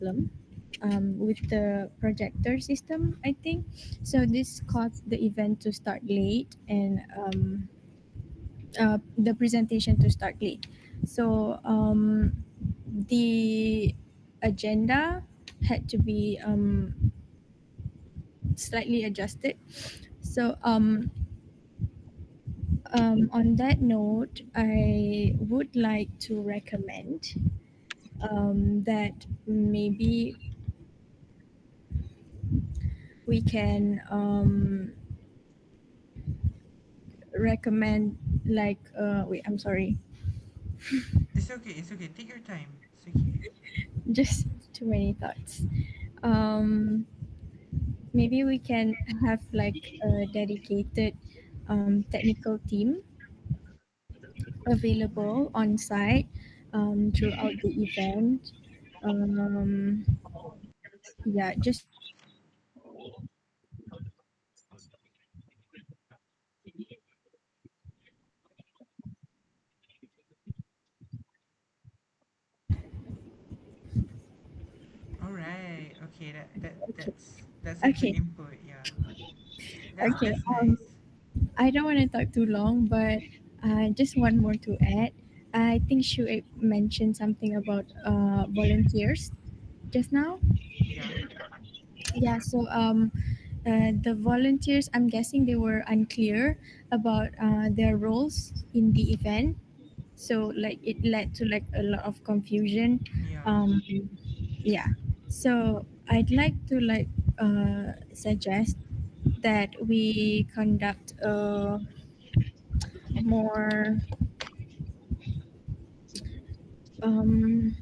problem with the projector system, I think. So this caused the event to start late and the presentation to start late. So the agenda had to be slightly adjusted. So on that note, I would like to recommend that maybe we can recommend like wait, I'm sorry. It's okay. It's okay. Take your time. It's okay. Just too many thoughts. Maybe we can have like a dedicated technical team available Right. on site throughout the event. Um, yeah, just to ensure that All right. Okay. okay. That's a good Okay. input. Yeah. Okay. That's nice. I don't want to talk too long, but just one more to add. I think Shuaib mentioned something about volunteers just now. Yeah. Yeah, so the volunteers, I'm guessing they were unclear about their roles in the event. So like it led to like a lot of confusion. Yeah. Um, yeah. So I'd like to like suggest that we conduct a more um,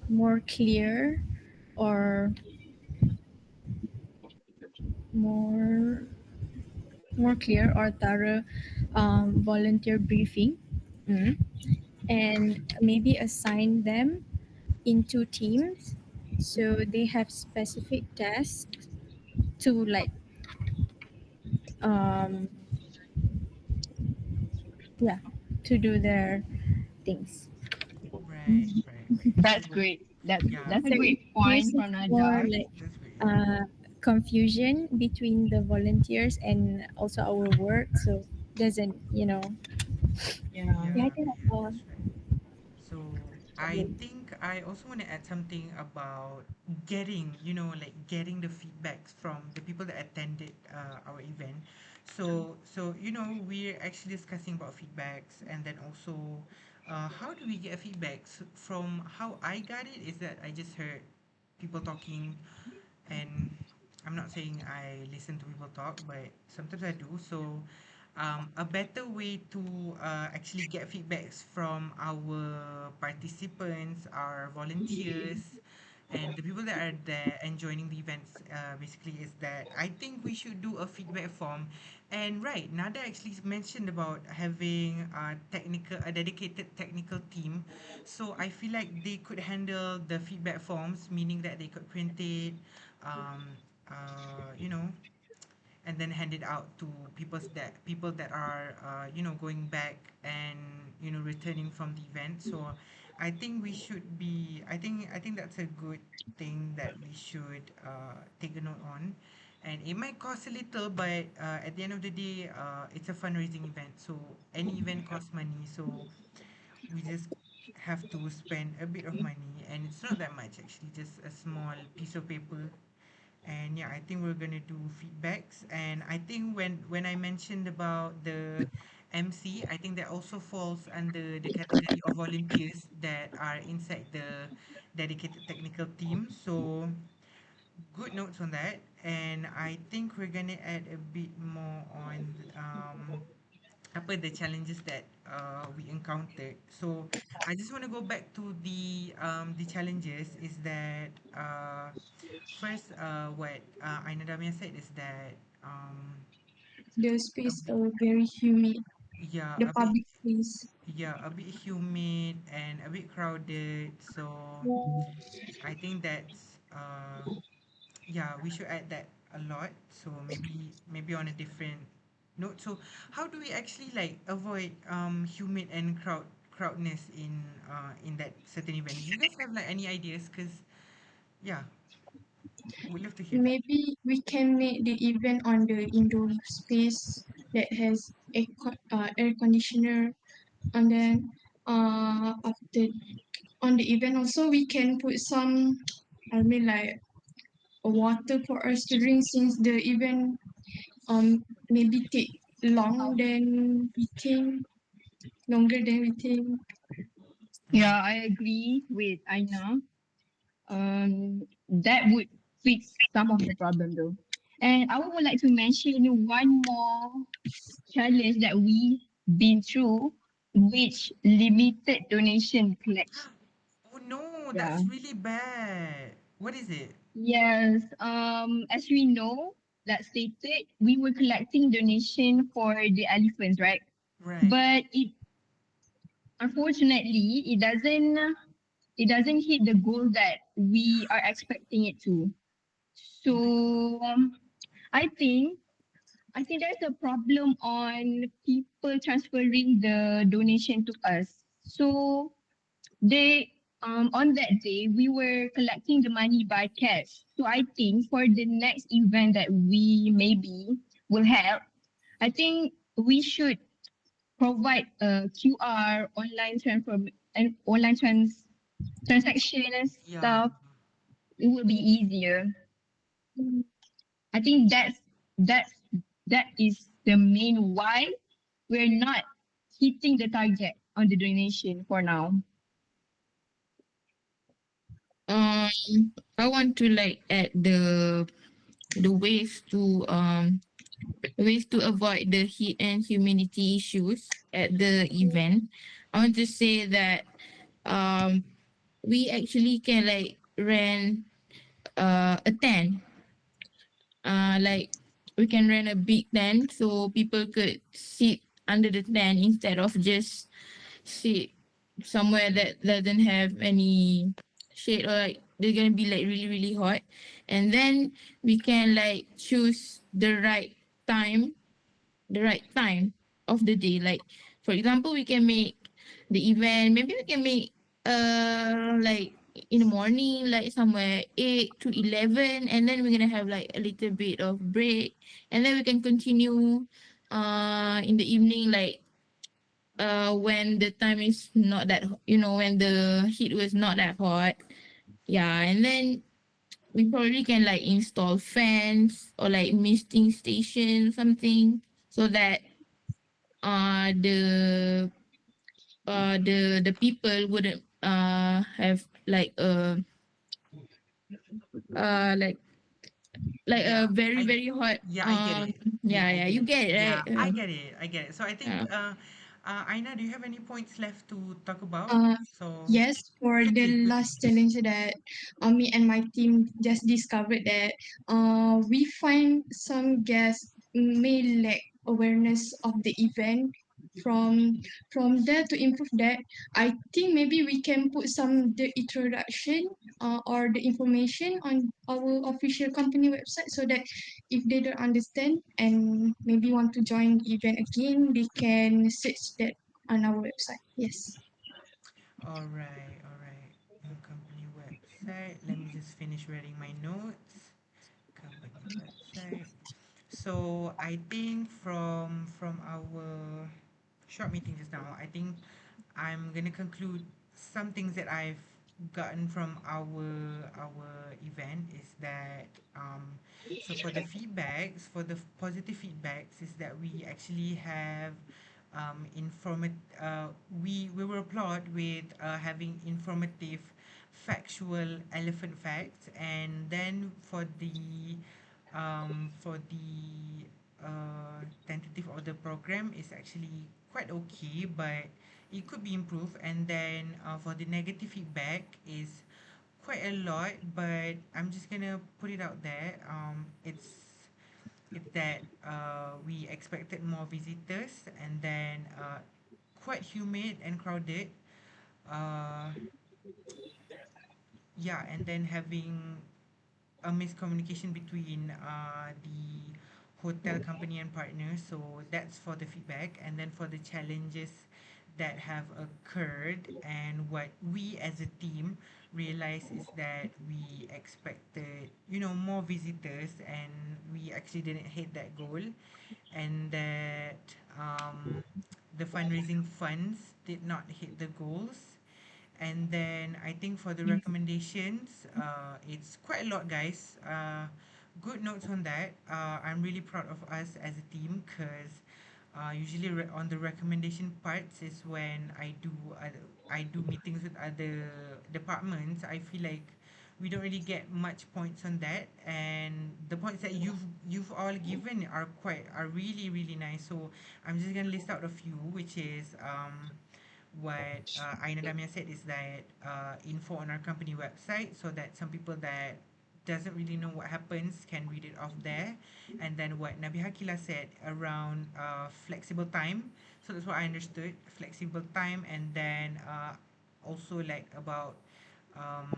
more clear or more clear or thorough volunteer briefing. Mm. And maybe assign them into teams so they have specific tasks to like um yeah, to do their things. Right. Right. Right. So That's great. yeah. That's a So in great case point of from more Najar. like That's great. Yeah. uh confusion between the volunteers and also our work, so doesn't Yeah. yeah, I Yeah. think that's Yeah. all. That's right. So I think I also want to add something about getting the feedbacks from the people that attended our event. So we're actually discussing about feedbacks, and then also how do we get feedbacks? From how I got it is that I just heard people talking, and I'm not saying I listen to people talk, but sometimes I do. So, a better way to actually get feedbacks from our participants, our volunteers, and the people that are there and joining the events, basically, is that I think we should do a feedback form. And right, Nada actually mentioned about having a dedicated technical team. So I feel like they could handle the feedback forms, meaning that they could print it, um, uh, you know, and then hand it out to people that are going back and returning from the event. So I think that's a good thing that we should take a note on. And it might cost a little, but at the end of the day, it's a fundraising event, so any event costs money. So we just have to spend a bit of money, and it's not that much actually, just a small piece of paper. And yeah, I think we're gonna do feedbacks. And I think when I mentioned about the MC, I think that also falls under the category of volunteers that are inside the dedicated technical team. So good notes on that. And I think we're gonna add a bit more on apa the challenges that we encountered. So I just want to go back to the challenges. Is that first, what Aina Damia said is that The a space bit, very humid. yeah, The public space. a bit humid and a bit crowded. So I think that's yeah, we should add that a lot. So maybe on a different note. So how do we actually like avoid humid and crowdness in that certain event? Do you guys have like any ideas? Because Yeah, would love to hear that. Maybe we can make the event on the indoor space that has air conditioner, and then after on the event also we can put some, I mean like water for us to drink since the event maybe take long than we think, longer than we think. Mm. Yeah, I agree with Aina. That would fix some of the problem though. And I would like to mention one more challenge that we been through, which limited donation collection. Oh no, Yeah. that's really bad. What is it? Yes. As we know, that stated, we were collecting donation for the elephants, right? Right. But it unfortunately it doesn't hit the goal that we are expecting it to. So I think I think there's a problem on people transferring the donation to us. So they on that day we were collecting the money by cash. So I think for the next event that we maybe will have, I think we should provide a QR online transfer and transaction and Yeah. stuff. It will be easier. I think that's that is the main why we're not hitting the target on the donation for now. Um, I want to like add the ways to avoid the heat and humidity issues at the event. I want to say that um we actually can like rent a tent. Like we can rent a big tent so people could sit under the tent instead of just sit somewhere that doesn't have any shade, or like they're gonna be like really really hot. And then we can like choose the right time of the day. Like for example, we can make the event. Maybe we can make like in the morning, like somewhere 8 to 11, and then we're gonna have like a little bit of break, and then we can continue in the evening, like when the time is not that when the heat was not that hot. Yeah, and then we probably can like install fans or like misting station something, so that the the people wouldn't have like uh like a Yeah. very I very hot Yeah, I get it. Yeah, yeah, I yeah, get you it. get it Yeah, right. I get it. I get it. So I think Uh, Aina, do you have any points left to talk about? Uh, So yes, for quickly, the quickly, last please. challenge that me and my team just discovered that we find some guests may lack awareness of the event. From there to improve that, I think maybe we can put some the introduction or the information on our official company website so that if they don't understand and maybe want to join the event again, they can search that on our website. Yes. All right, all right. Company website. Let me just finish reading my notes. Company website. So I think from our short meeting just now, I think I'm gonna conclude some things that I've gotten from our event is that so for the feedbacks, for the positive feedbacks, is that we actually have we were applauded with having informative factual elephant facts. And then for the tentative order program is actually quite okay, but it could be improved. And then for the negative feedback is quite a lot, but I'm just gonna put it out there. It's that we expected more visitors, and then quite humid and crowded. Uh, yeah, and then having a miscommunication between the hotel company and partners. So that's for the feedback. And then for the challenges that have occurred, and what we as a team realized is that we expected, more visitors, and we actually didn't hit that goal, and that the fundraising funds did not hit the goals. And then I think for the recommendations, it's quite a lot, guys. Good notes on that. I'm really proud of us as a team, because usually on the recommendation parts is when I do meetings with other departments. I feel like we don't really get much points on that, and the points that you've all given are really really nice. So I'm just gonna list out a few, which is what Aina Damia said is that info on our company website, so that some people that doesn't really know what happens can read it off there. And then what Nabi Hakila said around flexible time, so that's what I understood, flexible time. And then also like about um,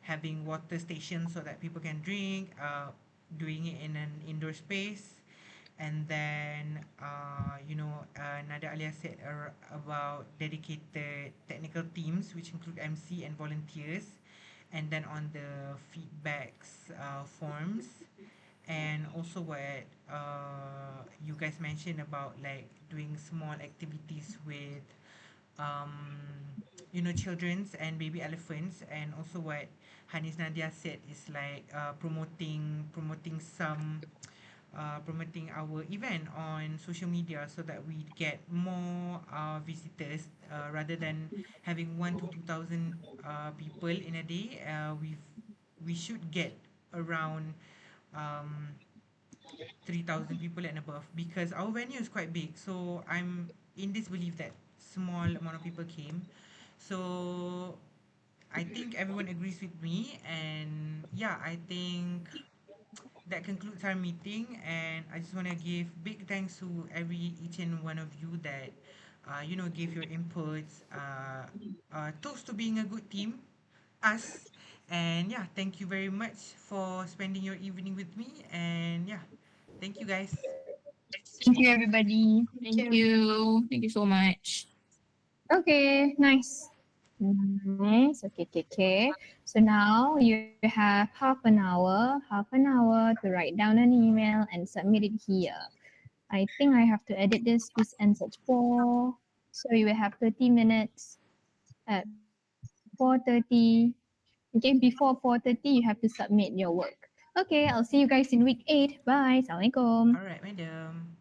having water stations so that people can drink, doing it in an indoor space. And then Nada Alia said about dedicated technical teams, which include MC and volunteers. And then on the feedbacks forms, and also what you guys mentioned about like doing small activities with um, children's and baby elephants. And also what Hanis Nadia said is like promoting our event on social media, so that we get more visitors, rather than having 1 to 2,000 people in a day. We should get around um, 3,000 people and above, because our venue is quite big. So I'm in this belief that small amount of people came. So I think everyone agrees with me, and yeah, I think that concludes our meeting. And I just want to give big thanks to each and one of you that gave your inputs. Toast to being a good team, us. And yeah, thank you very much for spending your evening with me. And yeah, thank you guys. Thank you, everybody. Thank you. Thank you so much. Okay, nice. Nice. Okay, okay, okay. So now you have half an hour to write down an email and submit it here. I think I have to edit this. This ends at 4. So you will have 30 minutes at 4:30. Okay, before 4:30 you have to submit your work. Okay, I'll see you guys in week 8. Bye. Assalamualaikum. All right, madam.